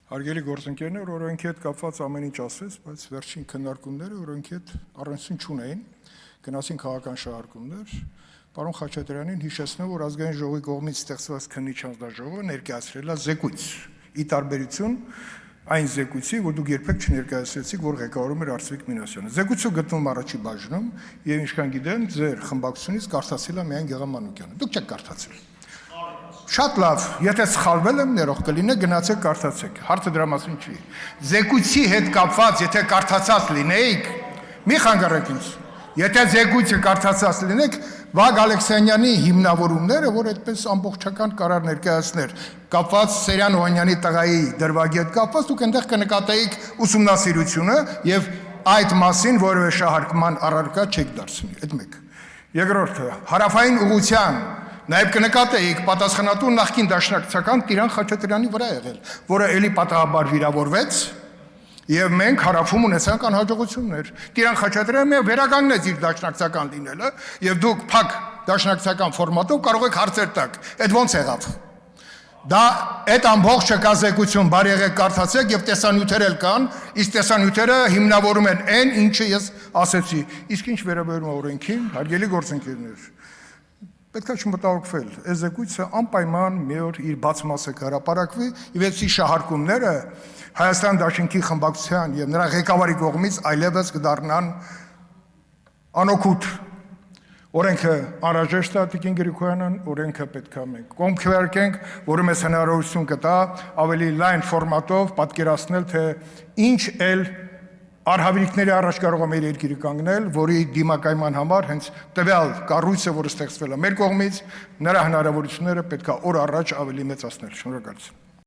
Հարգելի գործընկերներ, օրենքի հետ կապված ամեն ինչ ասվեց, բայց վերջին քննարկումները օրենքի հետ առնչություն չունեին, գնացին քաղաքական շահարկումներ։ Պարոն Խաչատրյանին հիշեցնեմ, որ ազգային ժողովի կողմից ստեղծված քննիչ հանձնաժողովը ներկայացրել է զեկույց, ի տարբերություն այն զեկույցի, որ դուք երբեք չներկայացրեցիք, որ ղեկավարում էր Արծվիկ Մինասյանը։ Զեկույցը գտնվում առաջի բաժնում, եւ ինչքան գիտեմ, ձեր խմբակցությունից կարդացել է միայն Գեղամ Մանուկյանը։ Դուք չեք կարդացել։ Շատ լավ, եթե սխալվել եմ, ներող կլինե, գնացեք կարդացեք։ Հարցը դրա մասին չի։ Զեկույցի հետ կապված, եթե կարդացած լինեիք, մի խանգարեք ինձ։ Եթե զեկույցը կարդացած լինեք, Վագ Ալեքսանյանի հիմնավորումները, որ այդպես ամբողջական կարար ներկայացներ, կապված Սերյան Օհանյանի տղայի դրվագի հետ կապված, դուք այնտեղ կնկատեիք ուսումնասիրությունը եւ այդ մասին որևէ շահարկման առարկա չեք դարձնի։ Այդ մեկ։ Երկրորդը, հարավային ուղղության նաև կնկատեիք պատասխանատու նախկին դաշնակցական Տիրան Խաչատրյանի վրա եղել, որը էլի պատահաբար վիրավորվեց, եւ մենք հարավում ունեցանք անհաջողություններ։ Տիրան Խաչատրյանը վերականգնեց իր դաշնակցական լինելը, եւ դուք փակ դաշնակցական ֆորմատով կարող եք հարցեր տալ։ Այդ ո՞նց եղավ։ Դա այդ ամբողջը կա զեկույցում, բարի եղեք կարդացեք եւ տեսանյութեր էլ կան, իսկ տեսանյութերը հիմնավորում են այն, ինչը ես ասեցի։ Իսկ ինչ վերաբերում է օրենքին, հարգելի գործընկերներ, պետք է չմտահոգվել, այս զեկույցը անպայման մի օր իր բաց մասը կհրապարակվի, եւ այդպիսի շահարկումները Հայաստան Դաշինքի խմբակցության եւ նրա ղեկավարի կողմից այլևս կդառնան անօգուտ։ Օրենքը անհրաժեշտ է, Տիկին Գրիգորյան, օրենքը պետք է մենք կողմ քվեարկենք, որը մեզ հնարավորություն կտա ավելի լայն ֆորմատով պատկերացնել, թե ինչ էլ արհավիրքների առաջ կարող է մեր երկիրը կանգնել, որի դիմակայման համար հենց տվյալ կառույցը, որը ստեղծվել է մեր կողմից, նրա հնարավորությունները պետք է օր առաջ ավելի մեծացնել։ Շնորհակալություն։